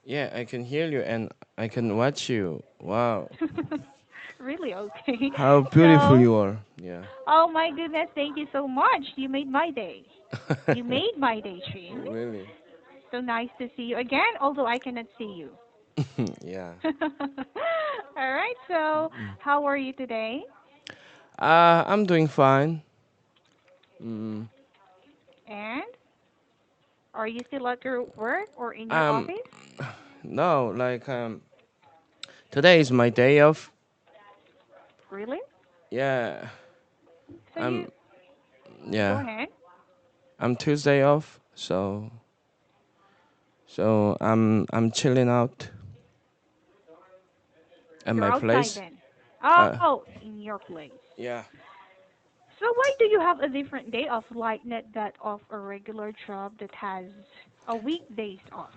Yeah, I can hear you and I can watch you. Wow. Really? Okay. How beautiful So, you are. Yeah. oh my goodness, thank you so much. You made my day. You made my day, Trin. Really? So nice to see you again, although I cannot see you. Yeah. All right, so how are you today? I'm doing fine. Mm, And are you still at your work or in your um, office? no, today is my day off. Really? Yeah. So you I'm go yeah. ahead. I'm Tuesday off, so I'm chilling out at You're my outside place. then. Uh, Oh, in your place. yeah. So why do you have a different day off like not that of a regular job that has a weekdays off?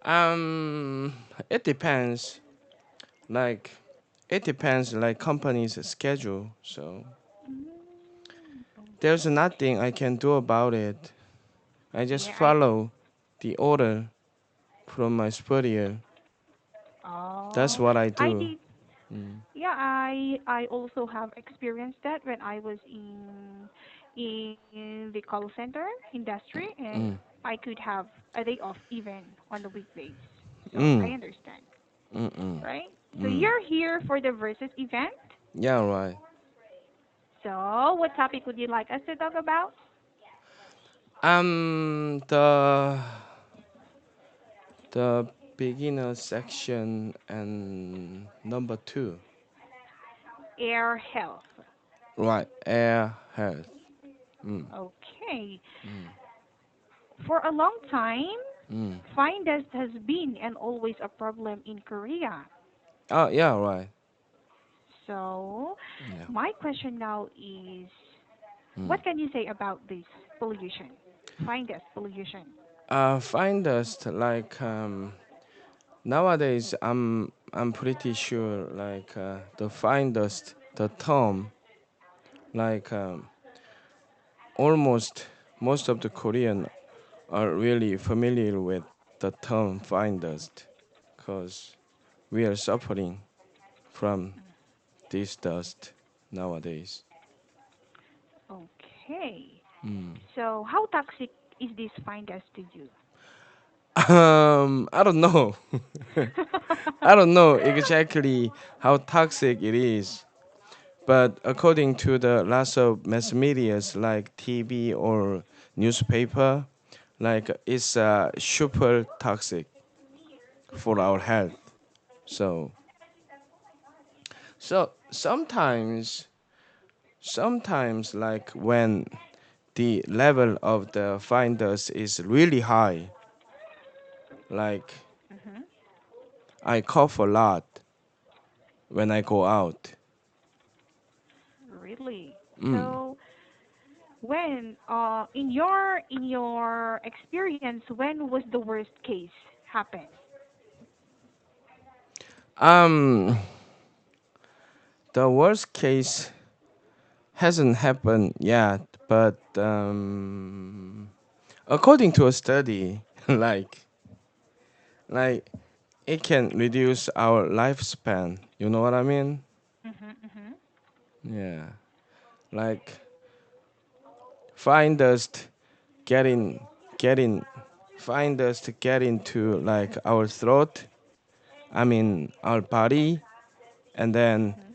Um, it depends. Like, it depends. Like company's schedule. So Mm, there's okay. nothing I can do about it. I just Yeah, I follow the order from my superior. That's oh what I I do. did. Mm. Yeah, I also have experienced that when I was in the call center industry, and Mm. I could have a day off even on the weekdays. So I Mm. understand, Mm. Mm. right? So Mm. you're here for the Versus event. Yeah, right. So what topic would you like us to talk about? The beginner section and number two. Air health. Right. Air health. Mm. Okay. Mm. For a long time, Mm. fine dust has been and always a problem in Korea. Oh, yeah, right. So, Yeah. my question now is, Mm. what can you say about this pollution? Fine dust pollution. Find us nowadays. I'm pretty sure the find us the term like almost most of the Korean are really familiar with the term find dust because we are suffering from this dust nowadays. Okay. Mm. So, how toxic is this fine dust to you? I don't know. I don't know exactly how toxic it is, but according to the lots of mass medias like TV or newspaper, it's super toxic for our health. So sometimes like when the level of the fine dust is really high, like Hmm. I cough a lot when I go out. Really? Mm. So, when in your experience, when was the worst case happen? Um, the worst case hasn't happened yet, but according to a study, like it can reduce our lifespan. You know what I mean? Mhm, mhm. Yeah, like find us t- getting getting find us to get into like our throat. I mean our body, and then Mhm.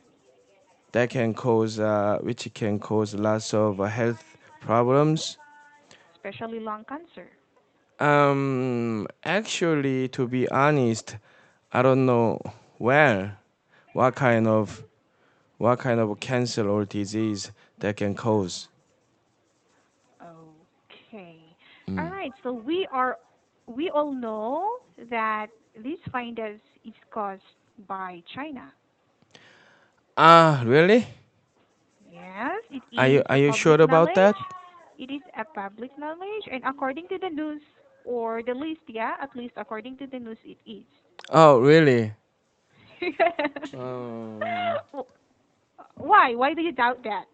which can cause lots of health problems. Especially lung cancer. Actually, to be honest, I don't know where, what kind of what kind of cancer or disease that can cause. Okay. All Mm. right. So we all know that this virus is caused by China. Ah, really? Yes, it Are you is are a you sure public about that? knowledge. It is a public knowledge, and according to the news or the list, yeah, at least according to the news, it is. Oh, really? Yes. Um, Why? Why do you doubt that?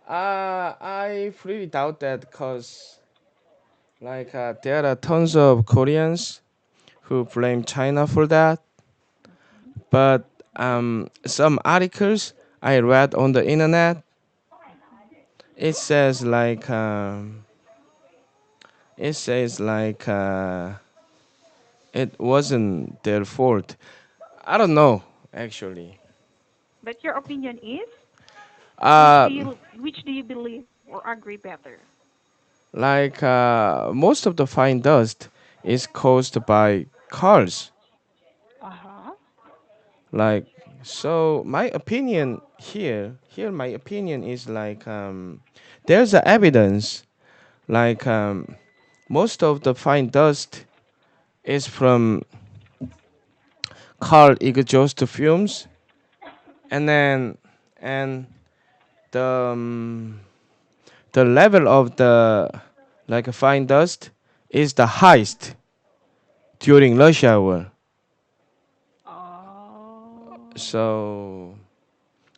I really doubt that because there are tons of Koreans who blame China for that. But some articles I read on the internet, it says like it says like it wasn't their fault. I don't know actually. But your opinion is Uh, which do you believe or agree better? like most of the fine dust is caused by cars. Uh-huh. Like so, my opinion here my opinion is like there's a evidence like most of the fine dust is from car exhaust fumes, and then and the the level of the like fine dust is the highest during rush hour. Oh. So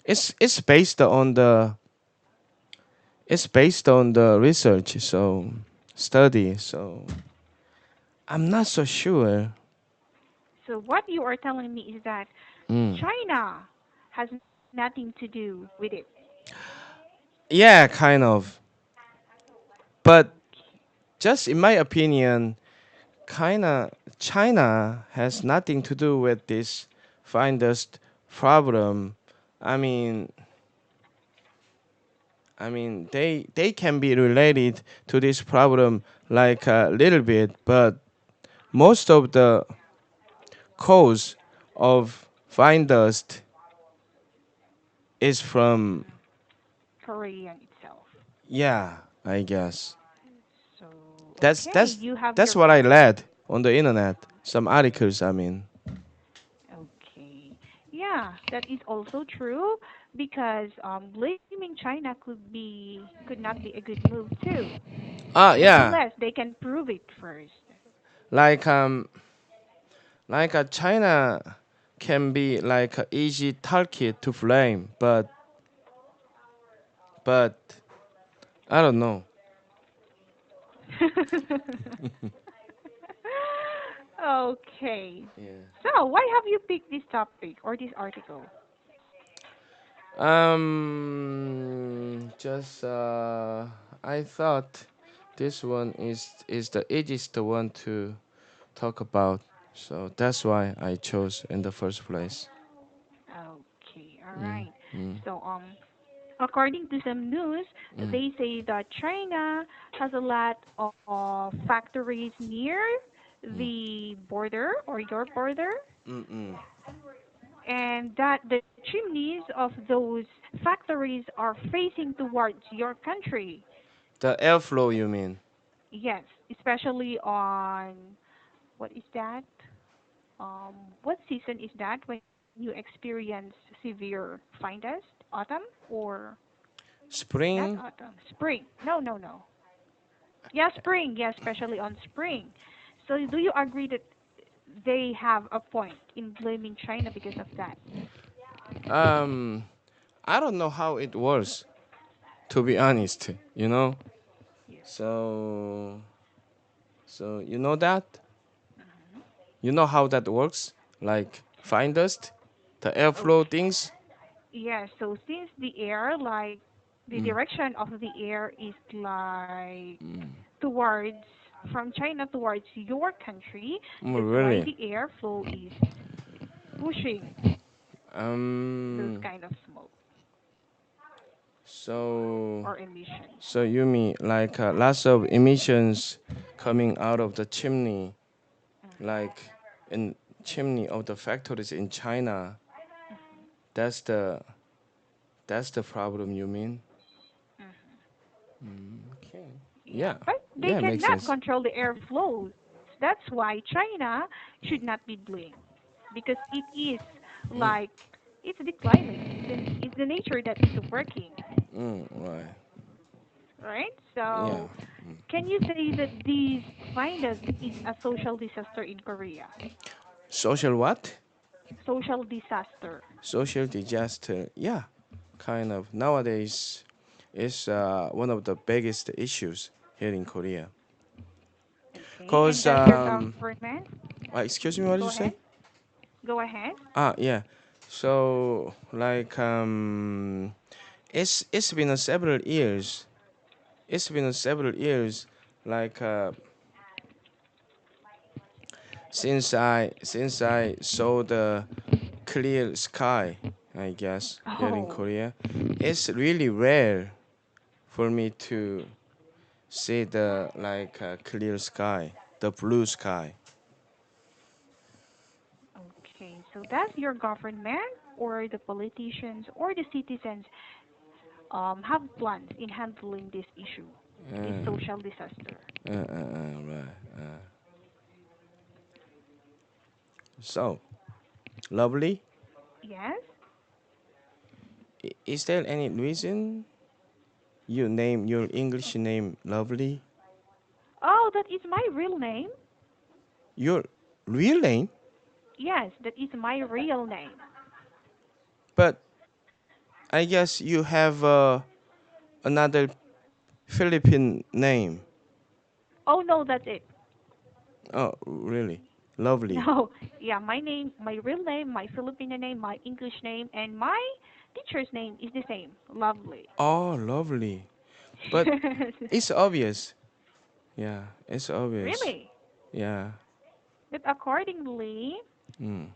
it's based on the it's based on the research, so study. So I'm not so sure. So what you are telling me is that Mm. China has nothing to do with it. Yeah, kind of. But Okay. just in my opinion, kinda China has nothing to do with this fine dust problem. I mean, they can be related to this problem like a little bit, but most of the cause of fine dust is from Korean itself. yeah, I guess. So, That's okay, that's you have that's your what I point. read on the internet. Some articles, I mean. Okay. Yeah, that is also true because blaming China could not be a good move too. Ah, But yeah. unless they can prove it first. Like China can be like a easy target to blame, but I don't know. Okay. Yeah. So, why have you picked this topic or this article? Just I thought this one is the easiest one to talk about, so that's why I chose in the first place. Okay, all Mm, right. mm, So, according to some news, mm, they say that China has a lot of factories near mm, the border or your border, mm, mm. and that the chimneys of those factories are facing towards your country. The airflow, you mean? Yes, especially on what is that? What season is that when you experience severe fine dust? Autumn or not Spring? autumn? Spring? No, no, no. Yeah, spring. Yeah, especially on spring. So do you agree that they have a point in blaming China because of that? Um, I don't know how it works, to be honest. You know. Yes. So you know that? Mhm. You know how that works? Like fine dust, the airflow Okay. things. Yeah, so since the air, like the Mm, direction of the air is like mm. towards from China towards your country, Oh, that's why really? the airflow is pushing those Um. kind of smoke So, or emissions. so you mean like lots of emissions coming out of the chimney, Mhm. like in chimney of the factories in China. That's the that's the problem. You mean? Mhm. Okay. Yeah, Yeah. but they Yeah, makes cannot sense. control the airflows. That's why China should not be blamed because it is Mm, like it's the climate, it's the nature that is working, right. right? Yeah. So can you say that this virus is a social disaster in Korea? Social what? Social disaster. Social disaster. Yeah. Kind of. Nowadays, is one of the biggest issues here in Korea. And Cause does your government, excuse me, what did go you ahead, say? go ahead. Yeah. So it's been a several years. It's been a several years, like since I saw the clear sky. I guess here in Oh, Korea, it's really rare for me to see the clear sky, the blue sky. okay. So does your government or the politicians or the citizens have plans in handling this issue, this Uh, social disaster? right. So lovely. Yes. Is there any reason you name your English name lovely? Oh, that is my real name. Your real name? Yes, that is my real name. But I guess you have another Philippine name. Oh no, that's it. Oh, really? Lovely. No, yeah, my name, my real name, my Filipino name, my English name, and my teacher's name is the same. Lovely. Oh, lovely. But Yes. it's obvious. Yeah, it's obvious. Really? Yeah. But accordingly, Mm.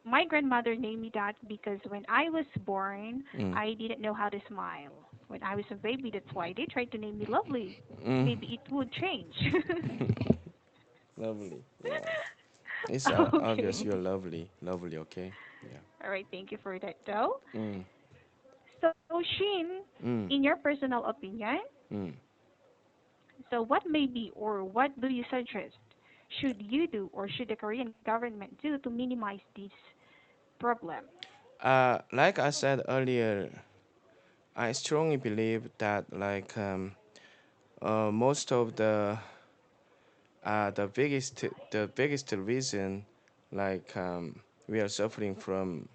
my grandmother named me that because when I was born, Mm. I didn't know how to smile. When I was a baby, that's why they tried to name me Lovely. Mm. Maybe it would change. Lovely. Yeah. It's obvious Okay. you're lovely. Lovely, okay? Yeah. All right, thank you for that though. Mm. So, Shin, in Mm. your personal opinion, Mm. so what may be or what do you suggest should you do or should the Korean government do to minimize this problem? Like I said earlier, I strongly believe that most of the biggest reason we are suffering from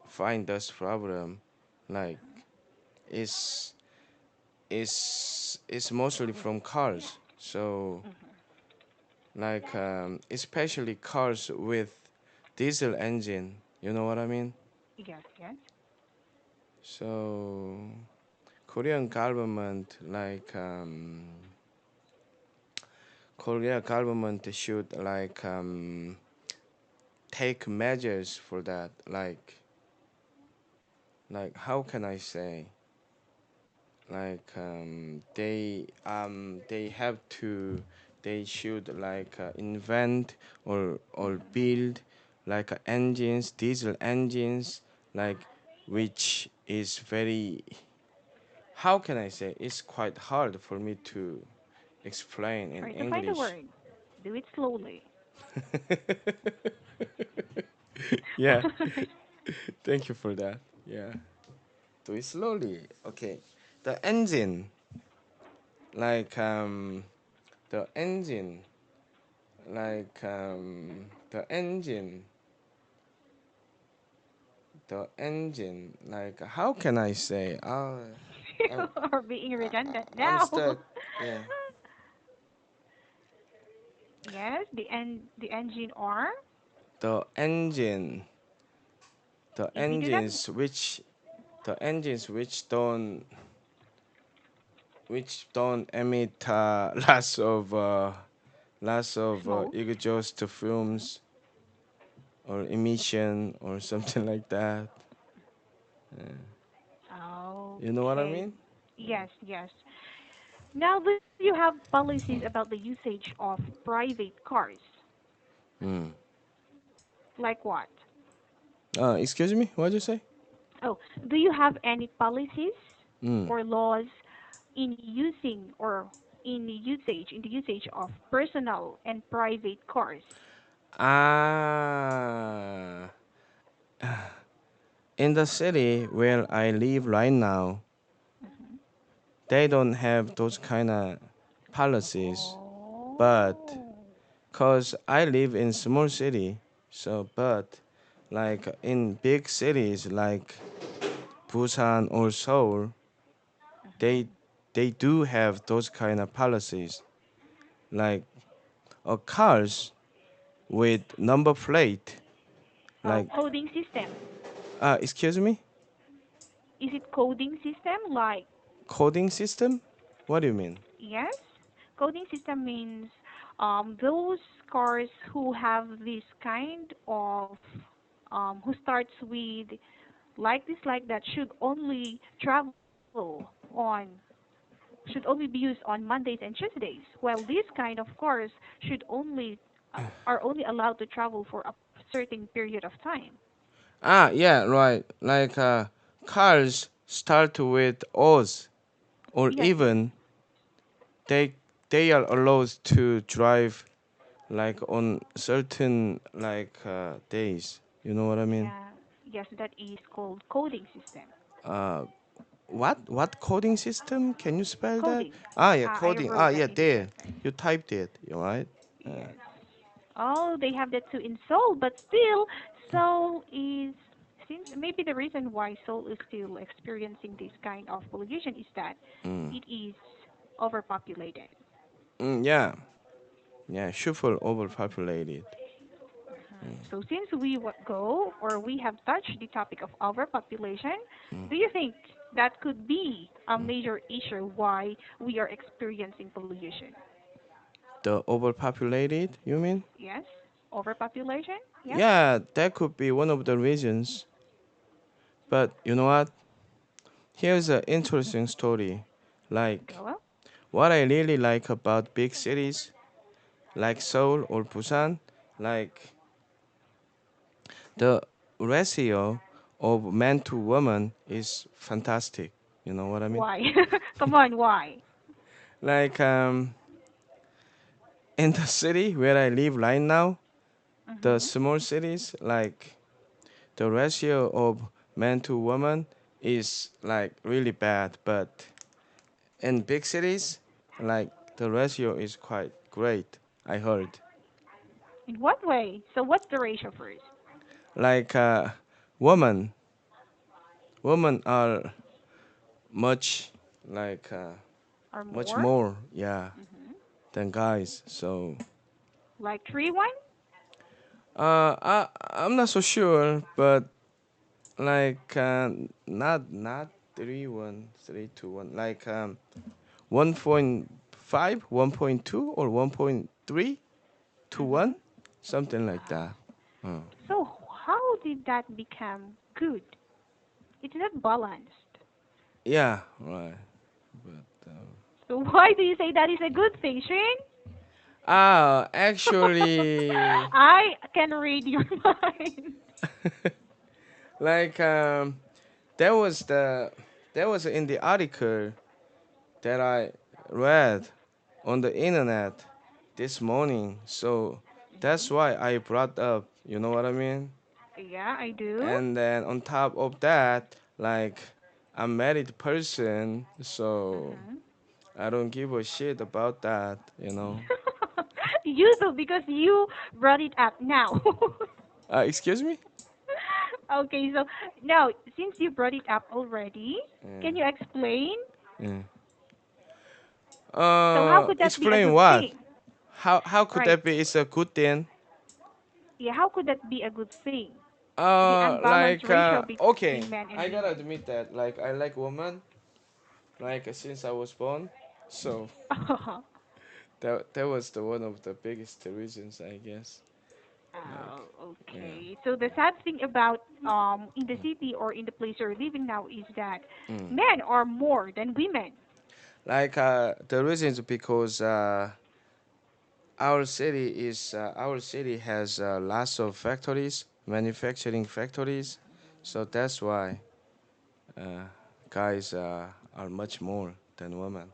fine dust problem like is is mostly from cars. So especially cars with diesel engine. You know what I mean? Yes, yes. So Korean government Korea government should take measures for that. How can I say? They have to they should invent or build engines, diesel engines, like which is very, how can I say, it's quite hard for me to explain in Try to find a English. word. Do it slowly. Yeah, thank you for that. Yeah, do it slowly. Okay, the engine, like the engine, the engine, how can I say? I'm, You are being redundant I'm now. stuck. Yeah, Yes, the engine are. the engine, the If you do not, engines which the engines which don't emit lots of smoke. exhaust fumes or emission or something like that. You know what I Okay. mean? Yes, yes. Now, do you have policies about the usage of private cars? Mm. Like what? Excuse me, what did you say? Oh, do you have any policies Mm. or laws in using or in the usage of personal and private cars? Ah, in the city where I live right now, Mhm. they don't have those kind of policies. But Oh. cause I live in small city, but in big cities like Busan or Seoul, they Mhm. they do have those kind of policies. Like cars with number plate, Oh, like coding system. excuse me, Is it coding system? Like, coding system. What do you mean? yes, coding system means those cars who have this kind of who starts with like this, like that should only travel on should only be used on Mondays and Tuesdays, while this kind of cars should only are only allowed to travel for a certain period of time. Yeah, right. Like cars start with O's, or Yes, yes. even they they are allowed to drive like on certain like days. You know what I mean? Yeah, yes, that is called coding system. Uh, what coding system? Can you spell that? Coding. Ah, yeah, I coding. Ah, wrote that yeah, in the there. website. You typed it. You right? Uh, Yes. Oh, they have that too in Seoul, but still, Seoul is since maybe the reason why Seoul is still experiencing this kind of pollution is that mm, it is overpopulated. yeah, yeah. Super overpopulated. So since we go or we have touched the topic of overpopulation, Mm. do you think that could be a major issue why we are experiencing pollution? The overpopulated. You mean? Yes, overpopulation. Yes. Yeah, that could be one of the reasons. But you know what? Here's an interesting story. Like, Go up. what I really like about big cities like Seoul or Busan, like the ratio of man to woman is fantastic. You know what I mean? Why? Come on, why? Like in the city where I live right now, the Mm-hmm. small cities, like the ratio of man to woman is like really bad. But in big cities, like the ratio is quite great. I heard. In what way? So what's the ratio first? Like women, women are much like Or much more? more, yeah, Mm-hmm. than guys. So Like 3-1? I'm not so sure, but like not 3-1, 3-2-1, like 1.5, 1.2, or 1.3 to Mm-hmm. 1, something like that. Uh, So how did that become good? It's not balanced. yeah, right. But So why do you say that is a good thing, Shane? actually, I can read your mind. like there was the there was in the article that I read on the internet this morning. So that's Mhm. why I brought up, you know what I mean? Yeah, I do. And then on top of that, like I'm married person, so Mhm. I don't give a shit about that, you know. You do because you brought it up now. Excuse me? Okay, so now since you brought it up already, Yeah. can you explain? Yeah. So how could that be a Explain good what? thing? How could Right. that be? It's a good thing. Yeah, how could that be a good thing? The unbalanced ratio between Okay, men and I women. gotta admit that like I like woman like since I was born, so that was the one of the biggest reasons I guess. Like Oh, yeah. okay. So the sad thing about in the city or in the place you're living now is that Mm. men are more than women. Like the reason is because our city has lots of factories, manufacturing factories, so that's why uh, guys are much more than women.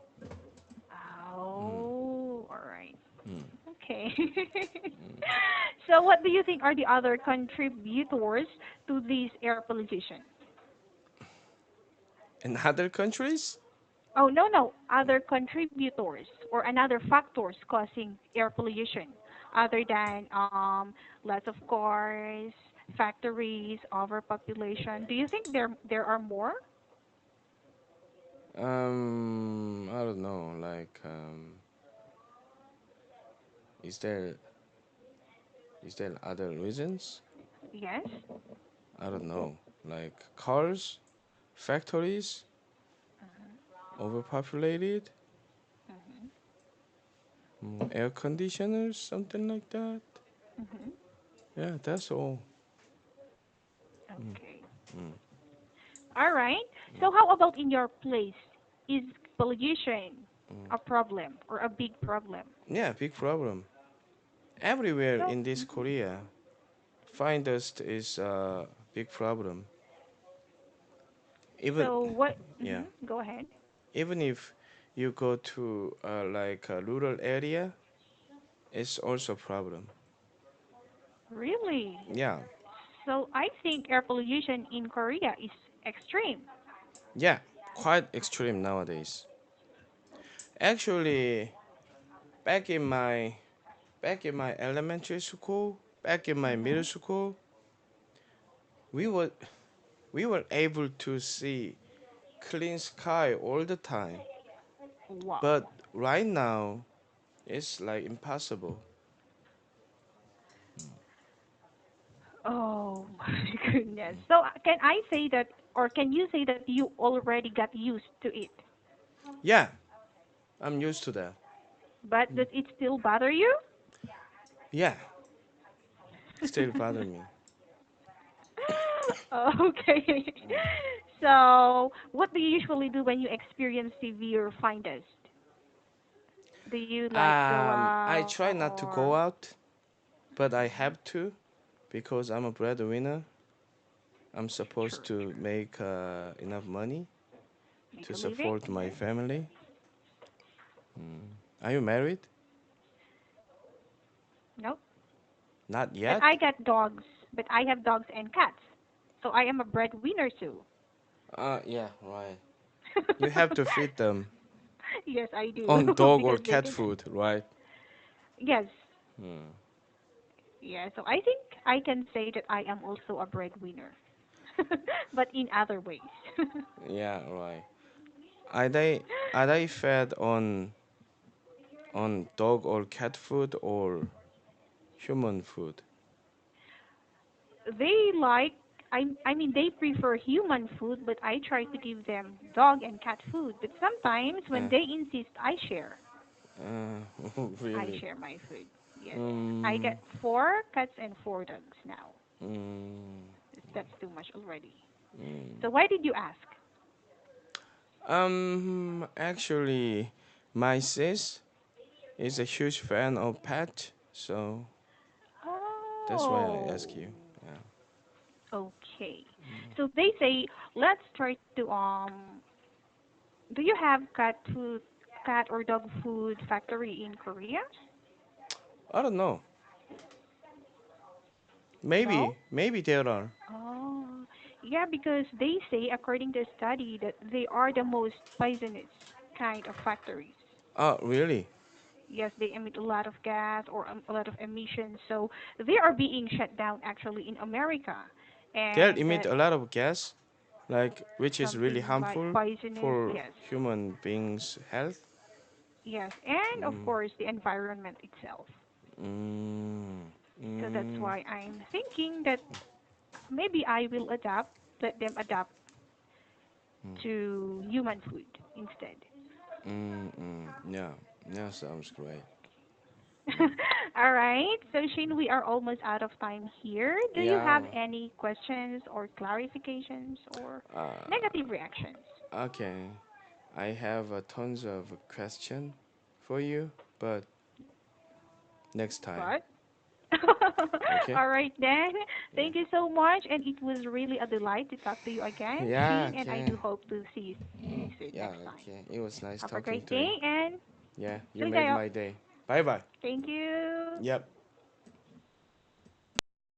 Mm. Oh, all right. Mm. Okay. So what do you think are the other contributors to this air pollution? In other countries, Oh, no, no. Other contributors or another factors causing air pollution other than lots of cars, factories, overpopulation. Do you think there are more? I don't know, Is there other reasons? Yes. I don't know. Like cars, factories, Mm-hmm. overpopulated, Mm-hmm. air conditioners, something like that. Mm-hmm. Yeah, that's all. Okay. Mm. All right. So how about in your place? Is pollution Mm. a problem or a big problem? Yeah, big problem. Everywhere So, in this mhm. Korea, fine dust is a big problem. Even So what? yeah, Go ahead. even if you go to like a rural area, it's also a problem. Really? Yeah, So I think air pollution in Korea is extreme. yeah, quite extreme nowadays. Actually, back in my elementary school, back in my middle Hmm. school, we were able to see clean sky all the time. Wow. But right now, it's like impossible. Oh my goodness. So can I say that, or can you say that you already got used to it, Yeah, I'm used to that. but does it still bother you? Yeah, still bother me. Okay. So, what do you usually do when you experience severe fine dust? Do you like go I out try not to go or out, but I Mhm. have to because I'm a breadwinner. I'm supposed True, to true. make enough money Make to a living? support my Yes. family. Are you married? Nope. Not But I yet. got dogs. But I have dogs and cats. So I am a breadwinner too. Yeah, right. You have to feed them Yes, I do. on dog or Because they cat can. food, right? Yes. Hmm. Yeah. So I think I can say that I am also a breadwinner, but in other ways. Yeah, right. Are they fed on dog or cat food or human food? They like. I mean, they prefer human food, but I try to give them dog and cat food. But sometimes when Uh, they insist, I share. I really? share my food. Yes. I Um, get four cats and four dogs now. mm, That's too much already. mm. So why did you ask? Actually, my sis is a huge fan of pet, so that's why I ask Oh, you. Yeah. okay. So they say let's try to do you have cat or dog food factory in Korea? I don't know. No? Maybe there are. Oh, yeah, because they say, according to a study, that they are the most poisonous kind of factories. Oh, really? Yes, they emit a lot of gas or a lot of emissions, so they are being shut down actually in America, They'll and emit that a lot of gas, like which is really something like harmful poisonous. for Yes, human beings' health. yes, and of Mm, course the environment itself. mm, So that's mm, why I'm thinking that maybe I will adapt, let them adapt to human food instead. yeah, yeah, sounds great. All right. So, Shane, we are almost out of time here. Do you Yeah. have any questions or clarifications or Uh, negative reactions? okay. I have tons of question for you, but next time. But, Okay? all right then. Yeah. Thank you so much. And it was really a delight to talk to you again, Yeah, Shane. And I okay. do hope to see you soon Yeah, next time. okay. It was nice Have a talking great to you. day and Yeah, you made Sugayo. my day. Bye bye. Thank you. Yep.